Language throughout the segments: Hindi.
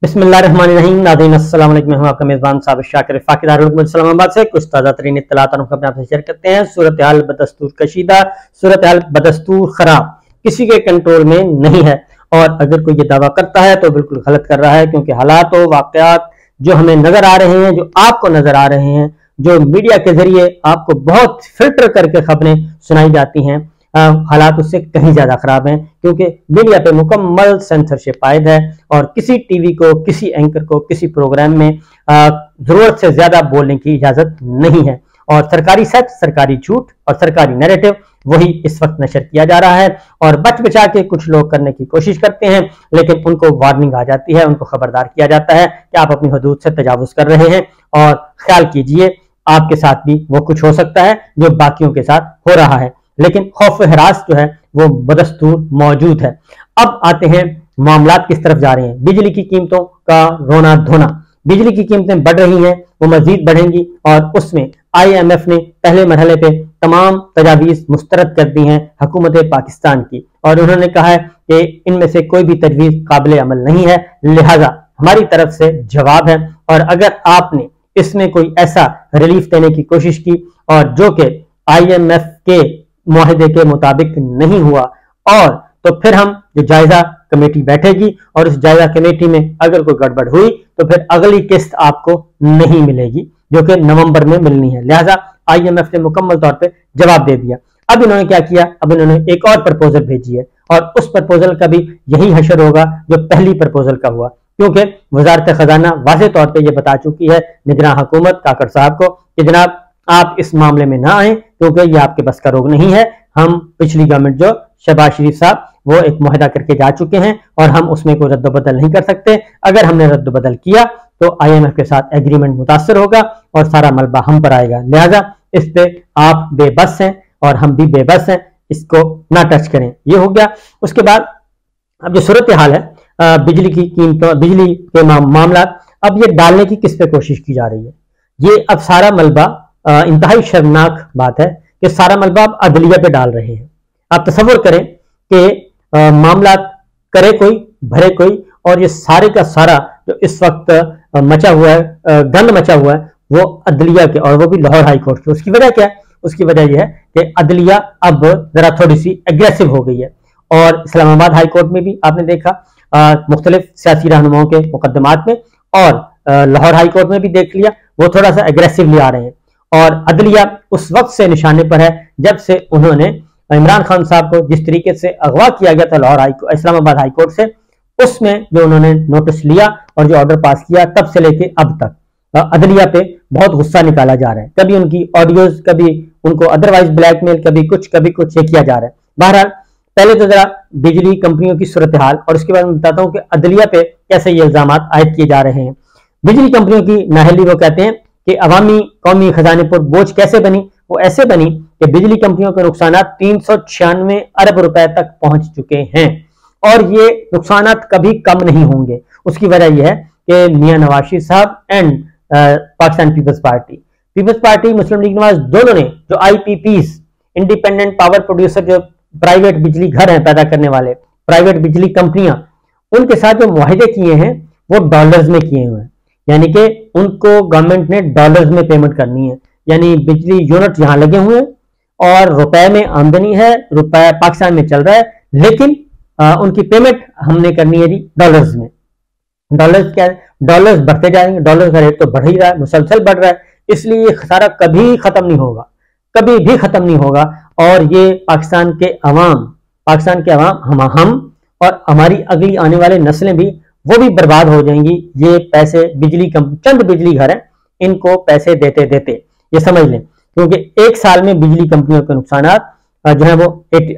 बिस्मिल्लाहिर्रहमानिर्रहीम। नाज़रीन अस्सलाम वालेकुम। मैं हूं आपका मेज़बान साबिर शाकिर फाकिर इस्लामाबाद से कुछ ताज़ा तरीन इत्तलात अपने आपसे शेयर करते हैं। सूरत हाल बदस्तूर कशीदा, सूरत हाल बदस्तूर खराब, किसी के कंट्रोल में नहीं है। और अगर कोई ये दावा करता है तो बिल्कुल गलत कर रहा है, क्योंकि हालात व वाक़यात जो हमें नजर आ रहे हैं, जो आपको नजर आ रहे हैं, जो मीडिया के जरिए आपको बहुत फिल्टर करके खबरें सुनाई जाती हैं, हालात उससे कहीं ज्यादा खराब हैं, क्योंकि मीडिया पे मुकम्मल सेंसरशिप आयद है और किसी टीवी को, किसी एंकर को, किसी प्रोग्राम में जरूरत से ज्यादा बोलने की इजाजत नहीं है। और सरकारी सच, सरकारी झूठ और सरकारी नैरेटिव वही इस वक्त नशर किया जा रहा है। और बच बचा के कुछ लोग करने की कोशिश करते हैं, लेकिन उनको वार्निंग आ जाती है, उनको खबरदार किया जाता है कि आप अपनी हदूद से तजावुज कर रहे हैं और ख्याल कीजिए आपके साथ भी वो कुछ हो सकता है जो बाकियों के साथ हो रहा है। लेकिन खौफ हरास जो है वो बदस्तूर मौजूद है। अब आते हैं मामलात किस तरफ जा रहे हैं। बिजली की कीमतों का रोना धोना, बिजली की कीमतें बढ़ रही हैं, वो मजीद बढ़ेंगी और उसमें IMF ने पहले मरहले पे तमाम तजावीज मुस्तरद कर दी हैं हुकूमत पाकिस्तान की, और उन्होंने कहा है कि इनमें से कोई भी तजवीज काबिल अमल नहीं है, लिहाजा हमारी तरफ से जवाब है। और अगर आपने इसमें कोई ऐसा रिलीफ देने की कोशिश की और जो कि IMF के मुआहदे के मुताबिक नहीं हुआ, और तो फिर हम जो जायजा कमेटी बैठेगी और उस जायजा कमेटी में अगर कोई गड़बड़ हुई तो फिर अगली किस्त आपको नहीं मिलेगी, जो कि नवंबर में मिलनी है। लिहाजा IMF ने मुकम्मल तौर पे जवाब दे दिया। अब इन्होंने क्या किया, अब इन्होंने एक और प्रपोजल भेजी है और उस प्रपोजल का भी यही हशर होगा जो पहली प्रपोजल का हुआ, क्योंकि वजारत खजाना वाज़ेह तौर पे ये बता चुकी है निगरान हुकूमत काकड़ साहब को कि जनाब आप इस मामले में ना आए, क्योंकि ये आपके बस का रोग नहीं है। हम पिछली गवर्नमेंट जो शहबाज शरीफ साहब वो एक मुआहदा करके जा चुके हैं और हम उसमें कोई रद्द-बदल नहीं कर सकते। अगर हमने रद्द-बदल किया तो IMF के साथ एग्रीमेंट मुतासर होगा और सारा मलबा हम पर आएगा। लिहाजा इस पे आप बेबस हैं और हम भी बेबस हैं, इसको ना टच करें। ये हो गया। उसके बाद अब जो सूरत हाल है बिजली की कीमतों, बिजली के मामला, अब ये डालने की किस पे कोशिश की जा रही है। ये अब सारा मलबा, इंतहाई शर्मनाक बात है कि सारा मलबा आप अदलिया पे डाल रहे हैं। आप तसव्वुर करें कि मामला करे कोई भरे कोई, और ये सारे का सारा जो इस वक्त मचा हुआ है, गंद मचा हुआ है, वो अदलिया के, और वो भी लाहौर हाई कोर्ट की। उसकी वजह क्या है? उसकी वजह यह है कि अदलिया अब जरा थोड़ी सी एग्रेसिव हो गई है। और इस्लामाबाद हाई कोर्ट में भी आपने देखा मुख्तलिफ सियासी रहनुमाओं के मुकदमात में, और लाहौर हाई कोर्ट में भी देख लिया, वो थोड़ा सा एग्रेसिवली आ रहे हैं। और अदलिया उस वक्त से निशाने पर है जब से उन्होंने इमरान खान साहब को जिस तरीके से अगवा किया गया था लाहौर इस्लामाबाद हाई कोर्ट से, उसमें जो उन्होंने नोटिस लिया और जो ऑर्डर पास किया, तब से लेके अब तक अदलिया पे बहुत गुस्सा निकाला जा रहा है। कभी उनकी ऑडियोज, कभी उनको अदरवाइज ब्लैकमेल, कभी कुछ ये किया जा रहा है। बहरहाल पहले तो जरा बिजली कंपनियों की सूरत हाल और उसके बाद मैं बताता हूँ कि अदलिया पे कैसे ये इल्जाम आयद किए जा रहे हैं। बिजली कंपनियों की नाअहली, वो कहते हैं कि अवामी कौमी खजाने पर बोझ कैसे बनी। वो ऐसे बनी कि बिजली कंपनियों के नुकसान 396 अरब रुपए तक पहुंच चुके हैं और ये नुकसान कभी कम नहीं होंगे। उसकी वजह यह है कि मियां नवाज शरीफ साहब and Pakistan Peoples Party, Muslim League Nawaz, दोनों ने जो IPPs, इंडिपेंडेंट पावर प्रोड्यूसर, जो प्राइवेट बिजली घर हैं पैदा करने वाले, प्राइवेट बिजली कंपनियां, उनके साथ जो मुआहदे किए हैं वो डॉलर्स में किए हुए हैं। यानी कि उनको गवर्नमेंट ने डॉलर्स में पेमेंट करनी है, यानी बिजली यूनिट यहां लगे हुए हैं और रुपए में आमदनी है, रुपए पाकिस्तान में चल रहा है, लेकिन उनकी पेमेंट हमने करनी है जी डॉलर्स में। डॉलर्स क्या है? डॉलर्स बढ़ते जाएंगे, डॉलर का रेट तो बढ़ ही रहा है, मुसलसल बढ़ रहा है, इसलिए ये खसारा कभी खत्म नहीं होगा, कभी भी खत्म नहीं होगा। और ये पाकिस्तान के अवाम, हम और हमारी अगली आने वाले नस्लें भी, वो भी बर्बाद हो जाएंगी। ये पैसे बिजली कंपनी, चंद बिजली घर हैं, इनको पैसे देते देते, ये समझ लें, क्योंकि एक साल में बिजली कंपनियों के नुकसान जो है वो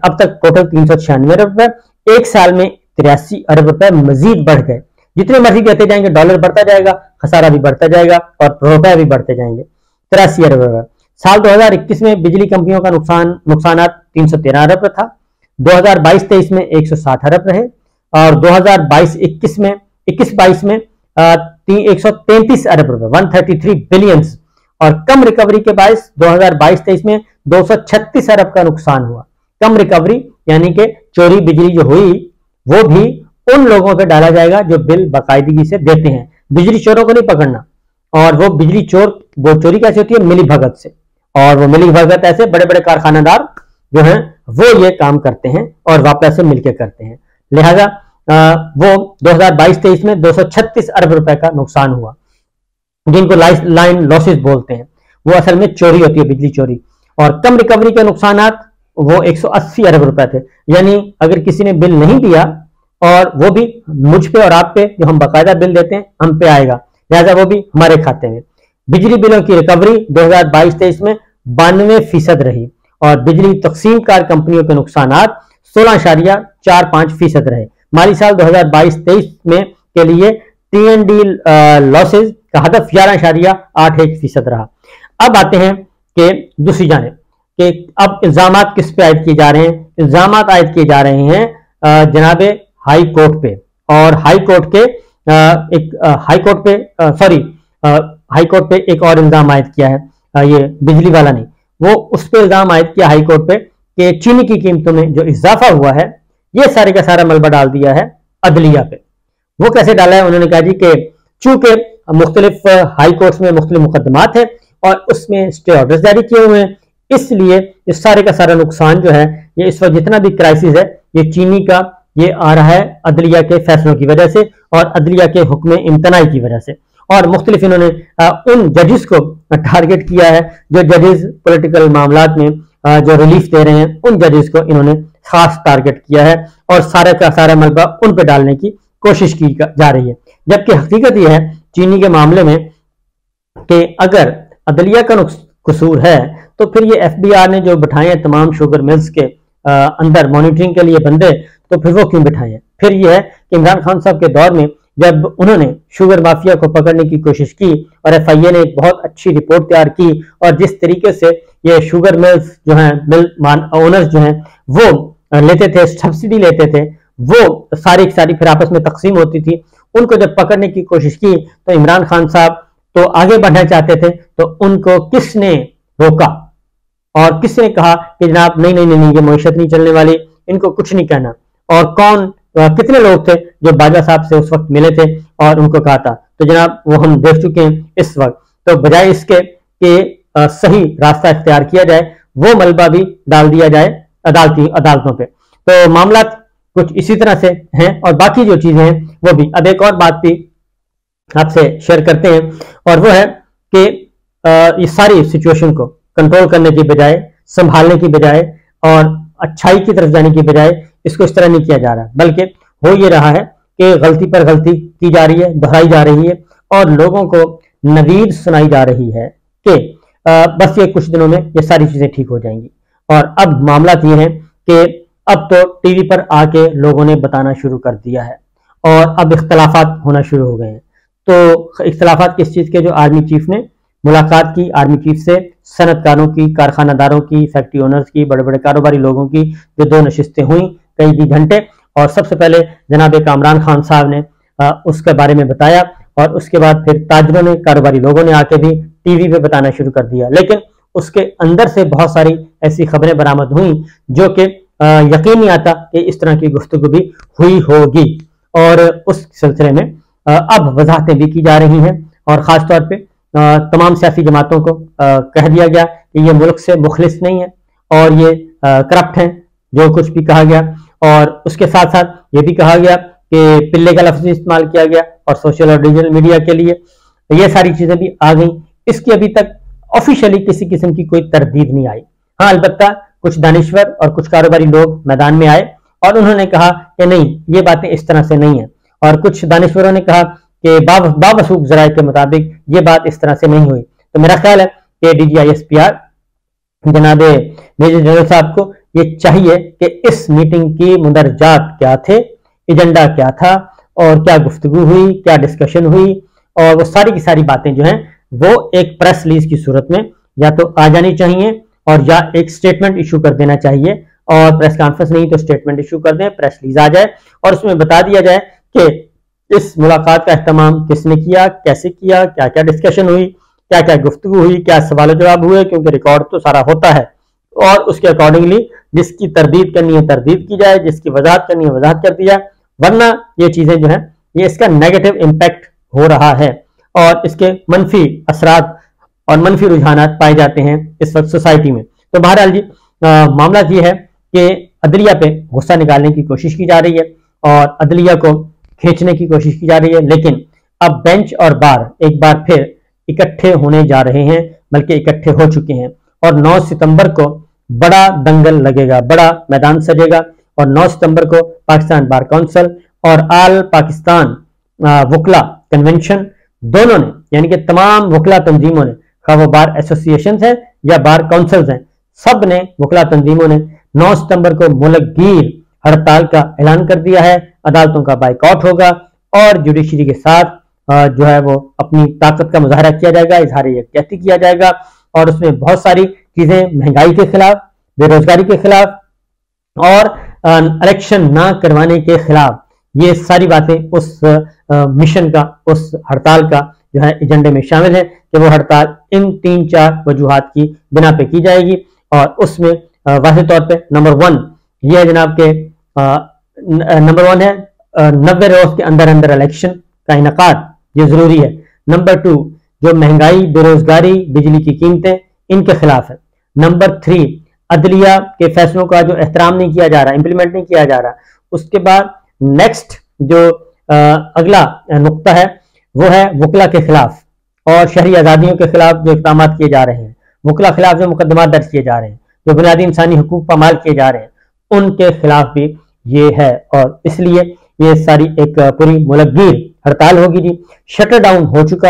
अब तक टोटल 396 अरब रुपए, एक साल में 83 अरब रुपए मजीद बढ़ गए। जितने मर्जी देते जाएंगे डॉलर बढ़ता जाएगा, खसारा भी बढ़ता जाएगा और रुपए भी बढ़ते जाएंगे। 83 अरब रुपए। साल 2021 में बिजली कंपनियों का नुकसान 313 अरब था, 2022-23 में 160 अरब रहे, और 2022-21 में 21-22 में 133 अरब रुपए, 133 बिलियंस, और कम रिकवरी के बायस 2022-23 में 236 अरब का नुकसान हुआ। कम रिकवरी यानी कि चोरी बिजली जो हुई वो भी उन लोगों पे डाला जाएगा जो बिल बाकायदगी से देते हैं। बिजली चोरों को नहीं पकड़ना। और वो बिजली चोर, वो चोरी कैसे होती है? मिली भगत से। और वो मिली भगत ऐसे बड़े बड़े कारखानादार जो हैं वो ये काम करते हैं और वापस से मिलकर करते हैं। लिहाजा वो 2022-23 में 236 अरब रुपए का नुकसान हुआ, जिनको लाइन लॉसेस बोलते हैं। वो असल में चोरी होती है, बिजली चोरी। और कम रिकवरी के नुकसानात वो 180 अरब रुपए थे। यानी अगर किसी ने बिल नहीं दिया, और वो भी मुझ पे और आप पे, जो हम बाकायदा बिल देते हैं, हम पे आएगा, लिहाजा वो भी हमारे खाते में। बिजली बिलों की रिकवरी 2022-23 में 92% रही और बिजली तकसीमकार कंपनियों के नुकसान 16.45% रहे। माली साल 2022-23 में के लिए टी&डी लॉसेज का हदफ 11.81% रहा। अब आते हैं कि दूसरी जानिब कि अब इल्जामात किस पे आयद किए जा रहे हैं? इल्जामात आयद किए जा रहे हैं जनाब हाई कोर्ट पे। और हाई कोर्ट के हाई कोर्ट पे एक और इल्जाम आयद किया है, ये बिजली वाला नहीं, वो उस पे इल्जाम आयद किया हाई कोर्ट पे कि चीनी की कीमतों में जो इजाफा हुआ है, ये सारे का सारा मलबा डाल दिया है अदलिया पे। वो कैसे डाला है? उन्होंने कहा जी कि चूंकि मुख्तलिफ हाई कोर्ट्स में मुख्तलिफ मुकदमात है और उसमें स्टे ऑर्डर्स जारी किए हुए हैं, इसलिए इस सारे का सारा नुकसान जो है, ये इस वक्त जितना भी क्राइसिस है, ये चीनी का ये आ रहा है अदलिया के फैसलों की वजह से और अदलिया के हुक्म इम्तनाई की वजह से। और मुख्तलिफ इन्होंने उन जजेस को टारगेट किया है जो जजेस पॉलिटिकल मामलात में जो रिलीफ दे रहे हैं, उन जजेस को इन्होंने खास टारगेट किया है और सारे का सारा मलबा उन पर डालने की कोशिश की जा रही है। जबकि हकीकत यह है चीनी के मामले में कि अगर अदलिया का कसूर है तो फिर ये एफबीआर ने जो बिठाए हैं तमाम शुगर मिल्स के अंदर मॉनिटरिंग के लिए बंदे, तो फिर वो क्यों बिठाए हैं? फिर ये है कि इमरान खान साहब के दौर में जब उन्होंने शुगर माफिया को पकड़ने की कोशिश की और एफआईए ने एक बहुत अच्छी रिपोर्ट तैयार की और जिस तरीके से ये शुगर मिल्स जो हैं, मिल ओनर्स जो हैं, वो लेते थे, सब्सिडी लेते थे, वो सारी सारी फिर आपस में तकसीम होती थी। उनको जब पकड़ने की कोशिश की तो इमरान खान साहब तो आगे बढ़ना चाहते थे, तो उनको किसने रोका और किसने कहा कि जनाब नहीं नहीं नहीं, ये मईशत नहीं चलने वाली, इनको कुछ नहीं कहना। और कौन कितने लोग थे जो बाजा साहब से उस वक्त मिले थे और उनको कहा था? तो जनाब वो हम देख चुके हैं इस वक्त। तो बजाय इसके कि सही रास्ता इख्तियार किया जाए, वो मलबा भी डाल दिया जाए अदालतों पे। तो मामला कुछ इसी तरह से हैं और बाकी जो चीजें हैं वो भी। अब एक और बात भी आपसे शेयर करते हैं और वो है कि इस सारी सिचुएशन को कंट्रोल करने की बजाय, संभालने की बजाय और अच्छाई की तरफ जाने की बजाय इसको इस तरह नहीं किया जा रहा, बल्कि हो ये रहा है कि गलती पर गलती की जा रही है, दोहराई जा रही है और लोगों को नवीद सुनाई जा रही है कि बस ये कुछ दिनों में ये सारी चीजें ठीक हो जाएंगी। और अब मामला ये है कि अब तो टीवी पर आके लोगों ने बताना शुरू कर दिया है और अब इख्तलाफात होना शुरू हो गए हैं। तो इख्तलाफात किस चीज के? जो आर्मी चीफ ने मुलाकात की आर्मी चीफ से, सनतकारों की, कारखानादारों की, फैक्ट्री ओनर्स की, बड़े बड़े कारोबारी लोगों की जो 2 नशिस्तें हुई कई घंटे, और सबसे पहले जनाब कामरान खान साहब ने उसके बारे में बताया और उसके बाद फिर ताजरों ने, कारोबारी लोगों ने आके भी टीवी पे बताना शुरू कर दिया। लेकिन उसके अंदर से बहुत सारी ऐसी खबरें बरामद हुई जो कि यकीन नहीं आता कि इस तरह की गुफ्तगू भी हुई होगी। और उस सिलसिले में अब वजाहतें भी की जा रही हैं और ख़ासतौर पर तमाम सियासी जमातों को कह दिया गया कि ये मुल्क से मुखलिस नहीं है और ये करप्ट हैं, जो कुछ भी कहा गया। और उसके साथ साथ ये भी कहा गया कि पिल्ले का लफ्ज इस्तेमाल किया गया और सोशल और डिजिटल मीडिया के लिए ये सारी चीजें भी आ गई। इसकी अभी तक ऑफिशियली किसी किस्म की कोई तरदीद नहीं आई। हाँ, अलबत्ता कुछ दानिश्वर और कुछ कारोबारी लोग मैदान में आए और उन्होंने कहा कि नहीं, ये बातें इस तरह से नहीं है, और कुछ दानिश्वरों ने कहा कि बावसूख जराये के मुताबिक ये बात इस तरह से नहीं हुई। तो मेरा ख्याल है कि DGISPR जनाब मेजर जनरल साहब को ये चाहिए कि इस मीटिंग की मुंदरजात क्या थे, एजेंडा क्या था और क्या गुफ्तगू हुई, क्या डिस्कशन हुई, और वो सारी की सारी बातें जो हैं वो एक प्रेस रिलीज की सूरत में या तो आ जानी चाहिए और या एक स्टेटमेंट इशू कर देना चाहिए। और प्रेस कॉन्फ्रेंस नहीं तो स्टेटमेंट इशू कर दें, प्रेस रिलीज आ जाए और उसमें बता दिया जाए कि इस मुलाकात का एहतमाम किसने किया, कैसे किया, क्या क्या डिस्कशन हुई, क्या क्या गुफ्तगू हुई, क्या सवाल जवाब हुए, क्योंकि रिकॉर्ड तो सारा होता है। और उसके अकॉर्डिंगली जिसकी तरदीद करनी है तरदीद की जाए, जिसकी वजाहत करनी है वजाहत कर दिया, वरना ये चीजें जो है ये इसका नेगेटिव इम्पैक्ट हो रहा है और इसके मनफी असरात और मनफी रुझानात पाए जाते हैं इस वक्त सोसाइटी में। तो बहरहाल जी मामला ये है कि अदलिया पे गुस्सा निकालने की कोशिश की जा रही है और अदलिया को खींचने की कोशिश की जा रही है, लेकिन अब बेंच और बार एक बार फिर इकट्ठे होने जा रहे हैं, बल्कि इकट्ठे हो चुके हैं और 9 सितंबर को बड़ा दंगल लगेगा, बड़ा मैदान सजेगा और 9 सितंबर को पाकिस्तान बार काउंसिल और आल पाकिस्तान वकला कन्वेंशन दोनों ने, यानी कि तमाम वकला तंजीमों ने, खा वो बार एसोसिएशन है या बार काउंसिल्स हैं, सब ने, वकला तंजीमों ने 9 सितंबर को मुल्कगीर हड़ताल का ऐलान कर दिया है। अदालतों का बाइकआउट होगा और जुडिशरी के साथ जो है वो अपनी ताकत का मुजाहरा किया जाएगा, इजहार यकजहती किया जाएगा और उसमें बहुत सारी चीजें, महंगाई के खिलाफ, बेरोजगारी के खिलाफ और इलेक्शन ना करवाने के खिलाफ, ये सारी बातें उस मिशन का, उस हड़ताल का जो है एजेंडे में शामिल है कि वो हड़ताल इन 3-4 वजूहात की बिना पे की जाएगी और उसमें वाहिद तौर पे नंबर 1 ये है जनाब के नंबर 1 है 90 रोज के अंदर अंदर इलेक्शन का इनकाद, ये जरूरी है। नंबर 2 जो महंगाई, बेरोजगारी, बिजली की कीमतें, इनके खिलाफ है। नंबर 3 अदलिया के फैसलों का जो एहतराम नहीं किया जा रहा, इंप्लीमेंट नहीं किया जा रहा। उसके बाद नेक्स्ट जो अगला नुक्ता है वो है वकला के खिलाफ और शहरी आज़ादियों के खिलाफ जो इक़दाम किए जा रहे हैं, वकला खिलाफ जो मुकदमा दर्ज किए जा रहे हैं, जो बुनियादी इंसानी हुकूक पामाल किए जा रहे हैं, उनके खिलाफ भी ये है और इसलिए ये सारी एक पूरी मुल्कगीर हड़ताल होगी जी। शटर डाउन हो चुका,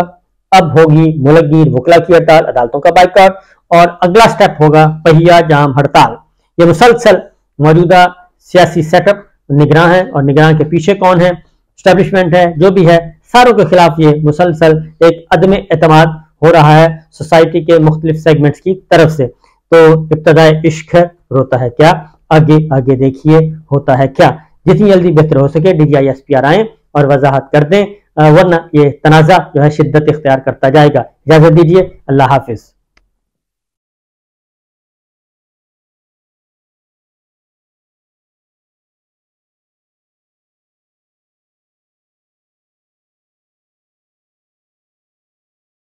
अब होगी मुल्कगीर वकला की हड़ताल, अदालतों का बाइकआउट और अगला स्टेप होगा पहिया जाम हड़ताल। ये मुसलसल मौजूदा सियासी सेटअप निगरान है और निगरान के पीछे कौन है, स्टैब्लिशमेंट है, जो भी है, सारों के खिलाफ ये मुसलसल एक अदम एतमाद हो रहा है सोसाइटी के मुख्तलिफ सेगमेंट्स की तरफ से। तो इब्तदाए इश्क है, रोता है क्या, आगे आगे देखिए होता है क्या। जितनी जल्दी बेहतर हो सके DGI-SPR आए और वजाहत कर दें, वरना ये तनाज़ा जो है शिद्दत इख्तियार करता जाएगा। इजाजत दीजिए, अल्लाह हाफिज।